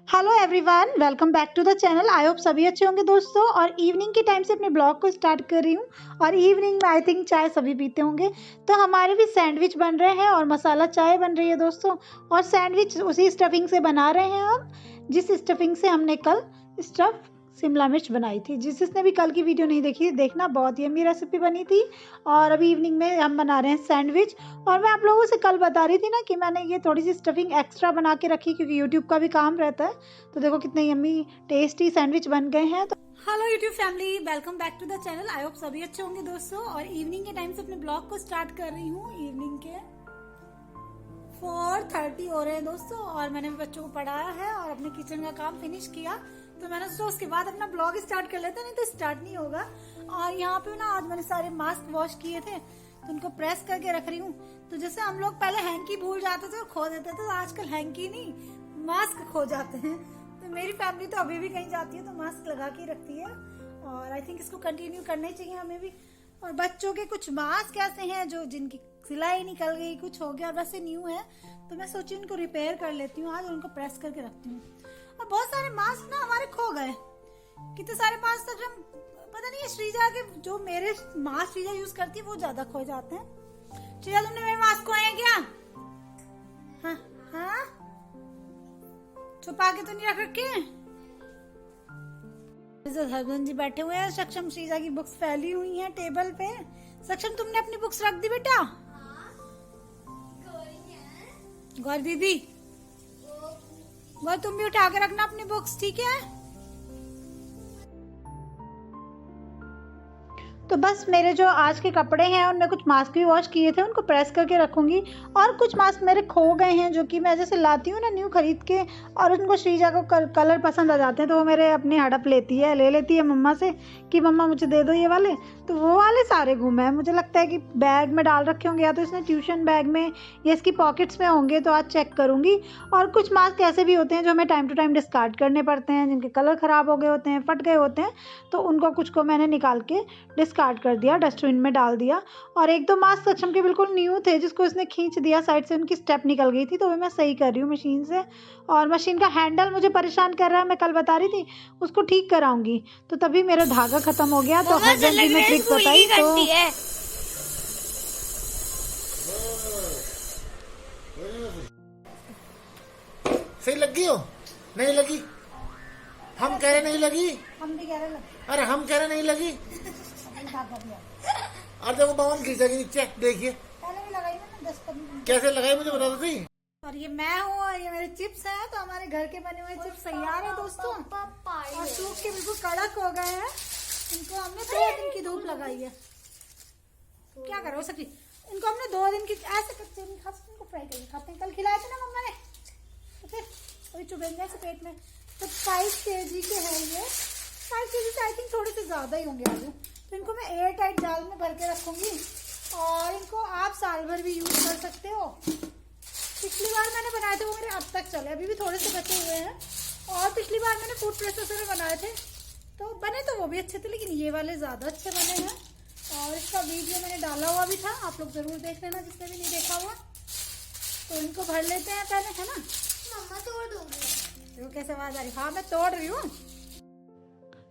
Hello everyone, welcome back to the channel. I hope सभी अच्छे होंगे दोस्तों। और इवनिंग के टाइम से अपने ब्लॉग को स्टार्ट कर रही हूँ। और इवनिंग में आई थिंक चाय सभी पीते होंगे, तो हमारे भी सैंडविच बन रहे हैं और मसाला चाय बन रही है दोस्तों। और सैंडविच उसी स्टफिंग से बना रहे हैं हम, जिस स्टफिंग से हमने कल स्टफ शिमला मिर्च बनाई थी। जिसने भी कल की वीडियो नहीं देखी, देखना, बहुत ही यम्मी रेसिपी बनी थी। और अभी इवनिंग में हम बना रहे हैं सैंडविच। और मैं आप लोगों से कल बता रही थी ना कि मैंने ये थोड़ी सी स्टफिंग एक्स्ट्रा बना के रखी, क्योंकि यूट्यूब का भी काम रहता है। तो देखो कितने यम्मी टेस्टी सैंडविच बन गए हैं। तो hello YouTube family, welcome back to the channel. I hope सभी अच्छे होंगे दोस्तों। और इवनिंग के टाइम से अपने ब्लॉग को स्टार्ट कर रही हूँ। इवनिंग के 4:30 हो रहे हैं दोस्तों। और मैंने भी बच्चों को पढ़ाया है और अपने किचन का काम फिनिश किया। तो मैंने सोचा उसके बाद अपना ब्लॉग स्टार्ट कर लेते, नहीं तो स्टार्ट नहीं होगा। और यहाँ पे ना आज मैंने सारे मास्क वॉश किए थे, तो उनको प्रेस करके रख रही हूँ। तो जैसे हम लोग पहले हैंकी भूल जाते थे और खो देते थे, तो आजकल हैंकी नहीं, मास्क खो जाते हैं। तो मेरी फैमिली तो अभी भी कहीं जाती है तो मास्क लगा के रखती है। और आई थिंक इसको कंटिन्यू करना ही चाहिए हमें भी। और बच्चों के कुछ मास्क ऐसे हैं जो जिनकी सिलाई निकल गई, कुछ हो गया, वैसे न्यू है, तो मैं सोची उनको रिपेयर कर लेती हूँ आज और उनको प्रेस करके रखती हूँ। और बहुत सारे मास्क ना हमारे खो गए, कितने सारे मास्क तक हम पता नहीं है। श्रीजा के जो मेरे मास्क श्रीजा यूज करती है वो ज्यादा खो जाते हैं। श्रीजा, तुमने मेरे मास्क खोए हैं क्या? हाँ हाँ, छुपा के तो नहीं रख रखे। हसबैंड जी बैठे हुए हैं, सक्षम श्रीजा की बुक्स फैली हुई हैं टेबल पे। सक्षम, तुमने अपनी बुक्स रख दी बेटा? गौर दीदी, गौर तुम भी उठा के रखना अपनी बुक्स, ठीक है? तो बस मेरे जो आज के कपड़े हैं उनमें कुछ मास्क भी वॉश किए थे, उनको प्रेस करके रखूंगी। और कुछ मास्क मेरे खो गए हैं, जो कि मैं जैसे लाती हूँ ना न्यू खरीद के, और उनको श्रीजा को कलर पसंद आ जाते हैं, तो वो मेरे अपनी हड़प ले लेती है मम्मा से कि मम्मा मुझे दे दो ये वाले। तो वो वाले सारे घूमे हैं। मुझे लगता है कि बैग में डाल रखे होंगे, या तो इसने ट्यूशन बैग में या इसकी पॉकेट्स में होंगे, तो आज चेक करूंगी। और कुछ मास्क ऐसे भी होते हैं जो हमें टाइम टू टाइम डिस्कार्ड करने पड़ते हैं, जिनके कलर ख़राब हो गए होते हैं, फट गए होते हैं, तो उनको कुछ को मैंने निकाल के डिस्कार्ड कर दिया, डस्टबिन में डाल दिया। और एक दो मास्क सक्षम के बिल्कुल न्यू थे, जिसको इसने खींच दिया साइड से, उनकी स्टेप निकल गई थी, तो वो मैं सही कर रही हूँ मशीन से। और मशीन का हैंडल मुझे परेशान कर रहा है, मैं कल बता रही थी, उसको ठीक कराऊंगी। तो तभी मेरा धागा खत्म हो गया, तो हस्बैंड जी ने ट्रिक बताई। तो सही लगी हो? नहीं लगी? हम कह रहे नहीं लगी, हम भी कह रहे लगी। अरे हम कह रहे नहीं लगी। और देखो पवन खींचेगी नीचे, देखिए पहले भी लगाई ना 10-15। कैसे लगाई, मुझे बता दो सी। और ये मैं हूँ और ये मेरे चिप्स हैं। तो हमारे घर के बने हुए चिप्स तैयार है दोस्तों, और सूख के बिल्कुल कड़क हो गए हैं। इनको हमने 2 दिन की धूप लगाई है। क्या करो सकी, इनको हमने 2 दिन की, ऐसे कच्चे नहीं खा सकते, इनको फ्राई करके खाते हैं। कल खिलाए थे ना मम्मा ने, तो फिर अभी चुभेंगे ऐसे पेट में। तो 5 kg के हैं ये। 5 kg से आई थिंक थोड़े से ज्यादा ही होंगे आलू। तो इनको मैं एयर टाइट जाल में भर के रखूंगी, और इनको आप साल भर भी यूज कर सकते हो। पिछली बार मैंने बनाए थे वो मेरे अब तक चले, अभी भी थोड़े से बचे हुए हैं। और पिछली बार मैंने फूड प्रोसेसर में बनाए थे, तो बने तो वो भी अच्छे थे, लेकिन ये वाले ज़्यादा अच्छे बने हैं। और इसका वीडियो मैंने डाला हुआ भी था, आप लोग ज़रूर देख लेना जिसने भी नहीं देखा हुआ। तो इनको भर लेते हैं पहले, है ना? मम्मा तोड़ दूंगी। देखो कैसे आवाज़ आ रही। हाँ मैं तोड़ रही हूँ।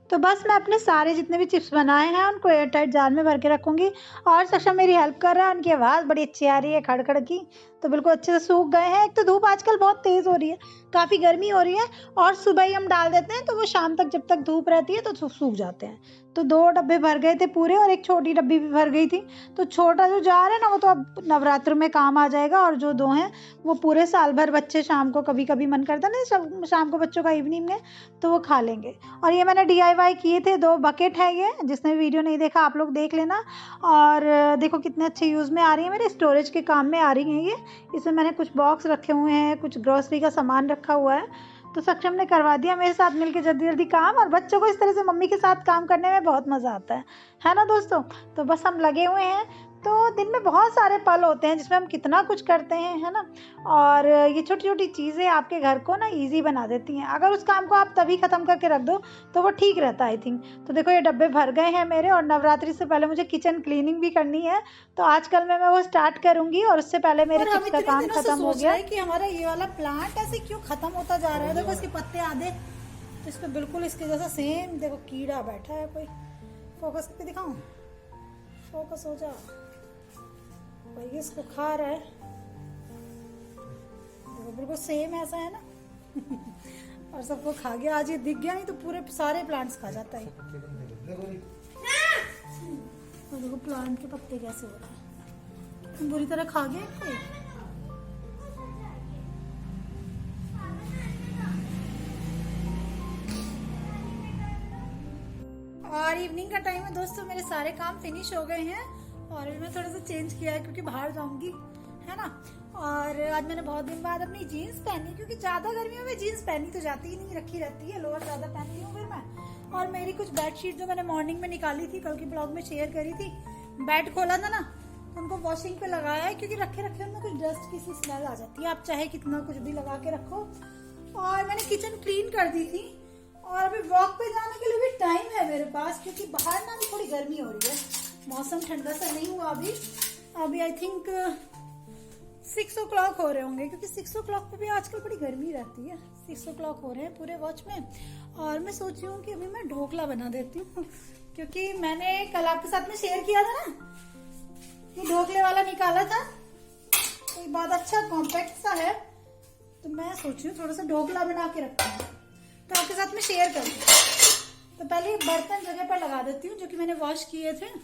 तो बस मैं अपने सारे जितने भी चिप्स बनाए हैं उनको एयर टाइट जार में भर के रखूंगी। और सक्षम मेरी हेल्प कर रहा है, उनकी आवाज़ बड़ी अच्छी आ रही है खड़खड़ की। तो बिल्कुल अच्छे से सूख गए हैं। एक तो धूप आजकल बहुत तेज़ हो रही है, काफ़ी गर्मी हो रही है, और सुबह ही हम डाल देते हैं तो वो शाम तक जब तक धूप रहती है तो सूख जाते हैं। तो 2 डब्बे भर गए थे पूरे, और एक छोटी डब्बी भी भर गई थी। तो छोटा जो जार है ना, वो तो अब नवरात्र में काम आ जाएगा, और जो 2 हैं वो पूरे साल भर बच्चे शाम को कभी कभी मन करता है ना शाम को बच्चों का इवनिंग में, तो वो खा लेंगे। और ये मैंने DIY किए थे, 2 बकेट है ये, जिसने वीडियो नहीं देखा आप लोग देख लेना। और देखो कितने अच्छे यूज़ में आ रही है, मेरे स्टोरेज के काम में आ रही हैं ये। इसमें मैंने कुछ बॉक्स रखे हुए हैं, कुछ ग्रोसरी का सामान रखा हुआ है। तो सक्षम ने करवा दिया मेरे साथ मिलके जल्दी जल्दी काम, और बच्चों को इस तरह से मम्मी के साथ काम करने में बहुत मज़ा आता है ना दोस्तों? तो बस हम लगे हुए हैं, तो दिन में बहुत सारे पल होते हैं जिसमें हम कितना कुछ करते हैं, है ना। और ये छोटी छोटी चीज़ें आपके घर को ना इजी बना देती हैं। अगर उस काम को आप तभी ख़त्म करके रख दो तो वो ठीक रहता है आई थिंक। तो देखो ये डब्बे भर गए हैं मेरे, और नवरात्रि से पहले मुझे किचन क्लीनिंग भी करनी है, तो आजकल मैं वो स्टार्ट करूँगी। और उससे पहले मेरे चिप्स का काम ख़त्म हो गया है कि हमारा ये वाला प्लांट ऐसे क्यों खत्म होता जा रहा है। देखो इसके पत्ते आधे, तो इस पे बिल्कुल इसके जैसा सेम देखो कीड़ा बैठा है। कोई फोकस करके दिखाऊं, फोकस हो जा। भाई इसको खा रहा है, देखो बिल्कुल सेम ऐसा है ना। और सबको खा गया। आज ये दिख गया, नहीं तो पूरे सारे प्लांट्स खा जाता है। और देखो प्लांट के पत्ते कैसे हो रहे हैं, बुरी तरह खा गया कोई। और इवनिंग का टाइम है दोस्तों, मेरे सारे काम फिनिश हो गए हैं। और मैं थोड़ा सा चेंज किया है क्योंकि बाहर जाऊंगी, है ना। और आज मैंने बहुत दिन बाद अपनी जीन्स पहनी, क्योंकि ज्यादा गर्मियों में जीन्स पहनी तो जाती ही नहीं, रखी रहती है। लोअर ज्यादा पहनती हूँ फिर मैं। और मेरी कुछ बेडशीट जो मैंने मॉर्निंग में निकाली थी, कल के ब्लॉग में शेयर करी थी, बेड खोला था ना, तो उनको वॉशिंग पे लगाया है, क्योंकि रखे रखे उनमें कुछ डस्ट की सी स्मेल आ जाती है। आप चाहे कितना कुछ भी लगा के रखो। और मैंने किचन क्लीन कर दी थी। और अभी वॉक पे जाने के लिए भी टाइम है मेरे पास, क्योंकि बाहर ना भी थोड़ी गर्मी हो रही है, मौसम ठंडा सा नहीं हुआ अभी आई थिंक 6 o'clock हो रहे होंगे, क्योंकि 6 o'clock पे भी आजकल बड़ी गर्मी रहती है। 6 o'clock हो रहे हैं पूरे वॉच में। और मैं सोच रही हूँ कि अभी मैं ढोकला बना देती हूँ, क्योंकि मैंने कल आपके साथ में शेयर किया था ना कि ढोकले वाला निकाला था, तो ये बहुत अच्छा कॉम्पैक्ट सा है। तो मैं सोच रही हूँ थोड़ा सा ढोकला बना के रखती हूँ, तो आपके साथ में शेयर करूँगी। तो पहले बर्तन जगह पर लगा देती हूँ जो कि मैंने वॉश किए थे।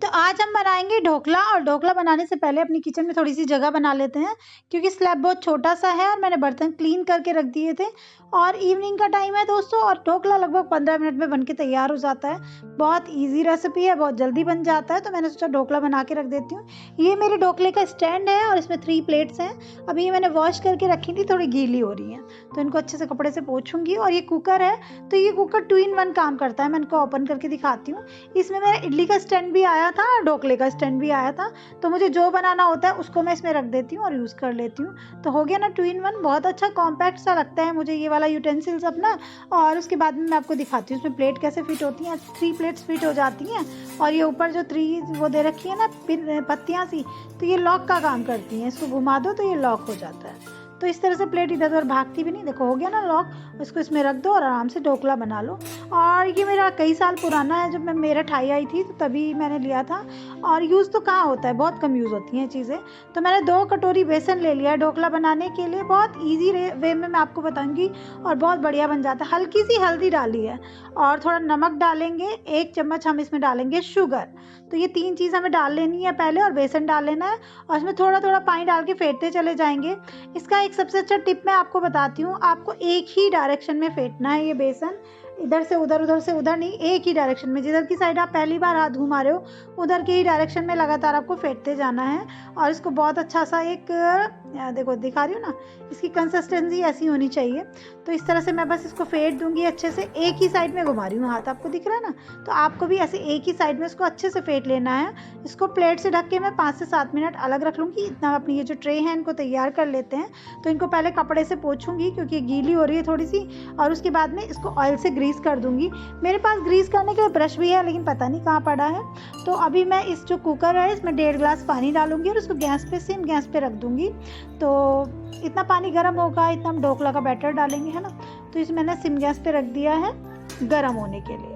तो आज हम बनाएंगे ढोकला। और ढोकला बनाने से पहले अपनी किचन में थोड़ी सी जगह बना लेते हैं, क्योंकि स्लैब बहुत छोटा सा है और मैंने बर्तन क्लीन करके रख दिए थे। और इवनिंग का टाइम है दोस्तों, और ढोकला लगभग 15 मिनट में बनके तैयार हो जाता है। बहुत इजी रेसिपी है, बहुत जल्दी बन जाता है। तो मैंने सोचा ढोकला बना के रख देती हूँ। ये मेरे ढोकले का स्टैंड है और इसमें 3 प्लेट्स हैं। अभी ये मैंने वॉश करके रखी थी, थोड़ी गीली हो रही हैं, तो इनको अच्छे से कपड़े से पोंछूंगी। और ये कुकर है, तो ये कुकर 2 in 1 काम करता है। मैं इनको ओपन करके दिखाती हूँ। इसमें मेरा इडली का स्टैंड भी आया था, ढोकले का स्टैंड भी आया था। तो मुझे जो बनाना होता है उसको मैं इसमें रख देती हूँ और यूज़ कर लेती हूँ। तो हो गया ना 2 in 1। बहुत अच्छा कॉम्पैक्ट सा लगता है मुझे ये वाला यूटेंसिल्स अपना। और उसके बाद में मैं आपको दिखाती हूँ इसमें प्लेट कैसे फिट होती हैं। 3 प्लेट्स फिट हो जाती हैं। और ये ऊपर जो 3 वो दे रखी है ना पत्तियाँ सी, तो ये लॉक का काम करती हैं। इसको घुमा दो तो ये लॉक हो जाता है। तो इस तरह से प्लेट इधर उधर भागती भी नहीं। देखो हो गया ना लॉक। इसको इसमें रख दो और आराम से ढोकला बना लो। और ये मेरा कई साल पुराना है, जब मैं मेरठ आई थी तो तभी मैंने लिया था। और यूज़ तो कहाँ होता है, बहुत कम यूज़ होती हैं चीज़ें। तो मैंने 2 कटोरी बेसन ले लिया है ढोकला बनाने के लिए। बहुत ईजी वे में मैं आपको बताऊँगी, और बहुत बढ़िया बन जाता है। हल्की सी हल्दी डाली है और थोड़ा नमक डालेंगे। 1 चम्मच हम इसमें डालेंगे शुगर। तो ये 3 चीज़ हमें डाल लेनी है पहले, और बेसन डाल लेना है। और इसमें थोड़ा थोड़ा पानी डाल के फेंटते चले जाएंगे। इसका एक सबसे अच्छा टिप मैं आपको बताती हूँ। आपको एक ही डायरेक्शन में फेंटना है ये बेसन, इधर से उधर उधर से उधर नहीं, एक ही डायरेक्शन में। जिधर की साइड आप पहली बार हाथ घुमा रहे हो उधर के ही डायरेक्शन में लगातार आपको फेंटते जाना है। और इसको बहुत अच्छा सा एक देखो दिखा रही हूँ ना, इसकी कंसिस्टेंसी ऐसी होनी चाहिए। तो इस तरह से मैं बस इसको फेंट दूंगी अच्छे से। एक ही साइड में घुमा रही हूँ हाथ, आपको दिख रहा है ना। तो आपको भी ऐसे एक ही साइड में इसको अच्छे से फेंट लेना है। इसको प्लेट से ढक के मैं 5 से 7 मिनट अलग रख लूँगी। इतना अपनी ये जो ट्रे है इनको तैयार कर लेते हैं। तो इनको पहले कपड़े से पोंछूंगी क्योंकि गीली हो रही है थोड़ी सी। और उसके बाद में इसको ऑयल से ग्रीस कर दूंगी। मेरे पास ग्रीस करने के लिए ब्रश भी है, लेकिन पता नहीं कहाँ पड़ा है। तो अभी मैं इस जो कुकर है इसमें 1.5 गिलास पानी डालूंगी और उसको गैस पे सिम गैस पे रख दूंगी। तो इतना पानी गर्म होगा, इतना हम ढोकला का बैटर डालेंगे, है ना। तो इसे मैंने सिम गैस पे रख दिया है गर्म होने के लिए।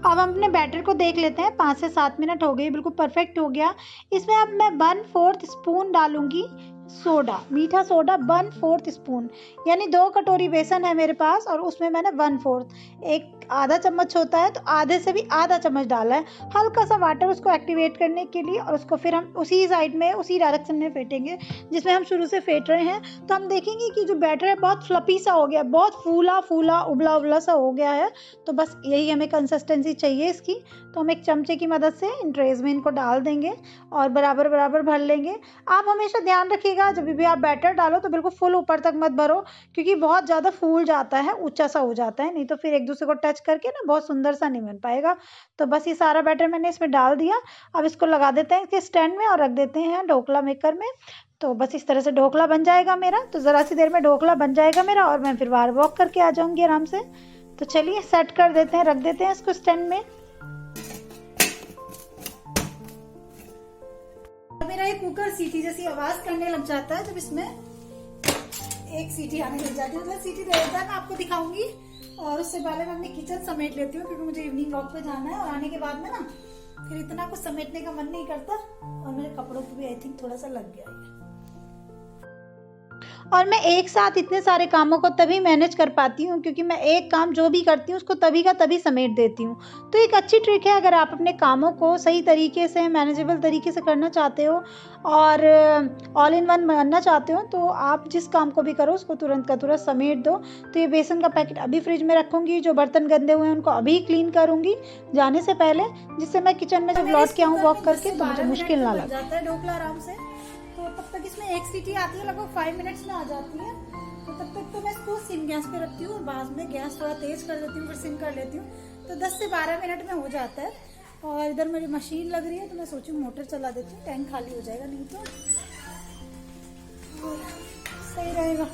अब हम अपने बैटर को देख लेते हैं। 5 से 7 मिनट हो गए, बिल्कुल परफेक्ट हो गया। इसमें अब मैं 1/4 स्पून डालूंगी सोडा, मीठा सोडा 1/4 स्पून। यानी 2 कटोरी बेसन है मेरे पास और उसमें मैंने 1/4, एक आधा चम्मच होता है, तो आधे से भी आधा चम्मच डाला है, हल्का सा वाटर उसको एक्टिवेट करने के लिए। और उसको फिर हम उसी साइड में, उसी डायरेक्शन में फेंटेंगे जिसमें हम शुरू से फेंट रहे हैं। तो हम देखेंगे कि जो बैटर है बहुत फ्लफी सा हो गया, बहुत फूला फूला उबला उबला सा हो गया है। तो बस यही हमें कंसिस्टेंसी चाहिए इसकी। तो हम एक चमचे की मदद से इन ट्रेज में इनको डाल देंगे और बराबर बराबर भर लेंगे। आप हमेशा ध्यान रखिएगा जब भी आप बैटर डालो तो बिल्कुल फुल ऊपर तक मत भरो, क्योंकि बहुत ज़्यादा फूल जाता है, ऊंचा सा हो जाता है, नहीं तो फिर एक दूसरे को टच करके ना बहुत सुंदर सा नहीं बन पाएगा। तो बस ये सारा बैटर मैंने इसमें डाल दिया। अब इसको लगा देते हैं इसके स्टैंड में और रख देते हैं ढोकला मेकर में। तो बस इस तरह से ढोकला बन जाएगा मेरा। तो ज़रा सी देर में ढोकला बन जाएगा मेरा और मैं फिर बाहर वॉक करके आ जाऊँगी आराम से। तो चलिए सेट कर देते हैं, रख देते हैं इसको स्टैंड में। मेरा ये कुकर सीटी जैसी आवाज करने लग जाता है जब इसमें एक सीटी आने लग जाती है, मतलब सीटी दे देता है। मैं आपको दिखाऊंगी और उससे पहले मैं अपनी किचन समेट लेती हूँ, क्योंकि मुझे इवनिंग वॉक पे जाना है और आने के बाद में ना फिर इतना कुछ समेटने का मन नहीं करता। और मेरे कपड़ों को भी आई थिंक थोड़ा सा लग गया है। और मैं एक साथ इतने सारे कामों को तभी मैनेज कर पाती हूँ क्योंकि मैं एक काम जो भी करती हूँ उसको तभी का तभी समेट देती हूँ। तो एक अच्छी ट्रिक है, अगर आप अपने कामों को सही तरीके से, मैनेजेबल तरीके से करना चाहते हो और ऑल इन वन बनना चाहते हो, तो आप जिस काम को भी करो उसको तुरंत का तुरंत समेट दो। तो ये बेसन का पैकेट अभी फ्रिज में रखूँगी, जो बर्तन गंदे हुए हैं उनको अभी क्लीन करूँगी जाने से पहले, जिससे मैं किचन में जब लौट के आऊँ वॉक करके तो मुझे मुश्किल ना लगे। जाता है ढोकला आराम से। तो तब तक इसमें एक सीटी आती है, लगभग 5 मिनट्स में आ जाती है। तो तब तक तो मैं इसको सिम गैस पे रखती हूँ और बाद में गैस थोड़ा तेज कर देती हूँ, फिर सिम कर लेती हूँ। तो 10 से 12 मिनट में हो जाता है। और इधर मेरी मशीन लग रही है तो मैं सोची मोटर चला देती हूँ, टैंक खाली हो जाएगा नहीं तो सही रहेगा।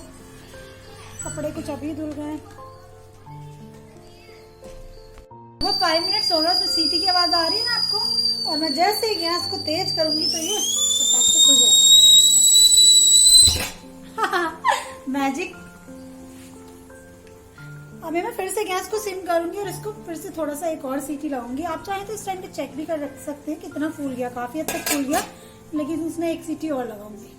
कपड़े कुछ अभी धुल गए। वो 5 मिनट्स हो गए तो सीटी की आवाज आ रही है ना आपको, और मैं जैसे ही गैस को तेज करूंगी तो ये फटाक से खुल जाएगा। मैजिक। अभी मैं फिर से गैस को सिम करूंगी और इसको फिर से थोड़ा सा एक और सीटी लगाऊंगी। आप चाहें तो इस टाइम पे चेक भी कर रख सकते हैं कितना फूल गया, काफी हद तक फूल गया, लेकिन इसमें एक सीटी और लगाऊंगी।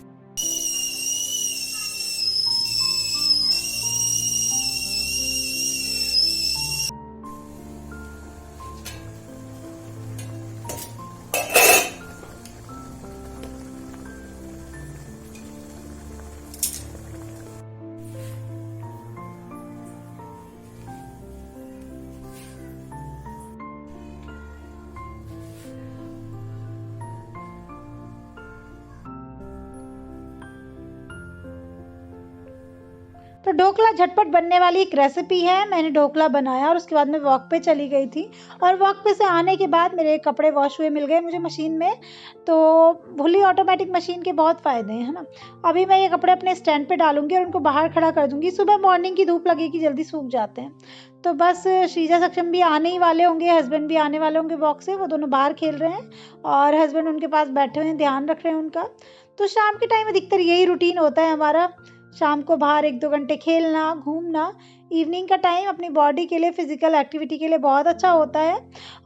तो ढोकला झटपट बनने वाली एक रेसिपी है। मैंने ढोकला बनाया और उसके बाद मैं वॉक पे चली गई थी, और वॉक पे से आने के बाद मेरे कपड़े वॉश हुए मिल गए मुझे मशीन में। तो फुली ऑटोमेटिक मशीन के बहुत फ़ायदे हैं, है ना। अभी मैं ये कपड़े अपने स्टैंड पे डालूंगी और उनको बाहर खड़ा कर दूंगी। सुबह मॉर्निंग की धूप लगेगी, जल्दी सूख जाते हैं। तो बस श्रीजा सक्षम भी आने ही वाले होंगे, हस्बैंड भी आने वाले होंगे वॉक से। वो दोनों बाहर खेल रहे हैं और हस्बैंड उनके पास बैठे हुए हैं, ध्यान रख रहे हैं उनका। तो शाम के टाइम अधिकतर यही रूटीन होता है हमारा, शाम को बाहर 1-2 घंटे खेलना, घूमना। इवनिंग का टाइम अपनी बॉडी के लिए, फिजिकल एक्टिविटी के लिए बहुत अच्छा होता है।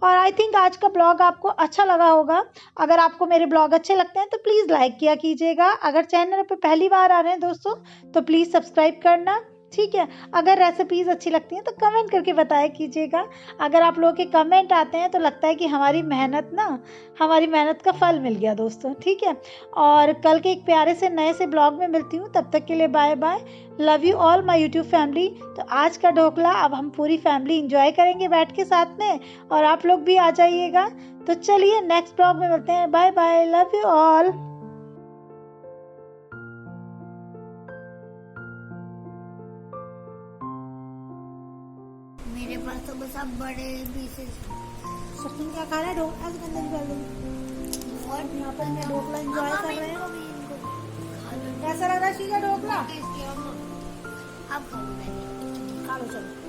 और आई थिंक आज का ब्लॉग आपको अच्छा लगा होगा। अगर आपको मेरे ब्लॉग अच्छे लगते हैं तो प्लीज़ लाइक किया कीजिएगा। अगर चैनल पर पहली बार आ रहे हैं दोस्तों तो प्लीज़ सब्सक्राइब करना, ठीक है। अगर रेसिपीज़ अच्छी लगती हैं तो कमेंट करके बताया कीजिएगा। अगर आप लोगों के कमेंट आते हैं तो लगता है कि हमारी मेहनत का फल मिल गया दोस्तों, ठीक है। और कल के एक प्यारे से नए से ब्लॉग में मिलती हूँ, तब तक के लिए bye bye. Love you all my YouTube family. तो आज का ढोकला अब हम पूरी फैमिली इंजॉय करेंगे बैठ के साथ में, और आप लोग भी आ जाइएगा। तो चलिए नेक्स्ट ब्लॉग में मिलते हैं, bye bye, love you all. मेरे पास तो बस अब बड़े पीसेस। सचिन क्या खा रहा है? ढोकला से गंदगी कर लूँ। और यहाँ पर मैं ढोकला एंजॉय कर रहे हैं। कैसा लग रहा है शीला ढोकला? अब खा लो चलो।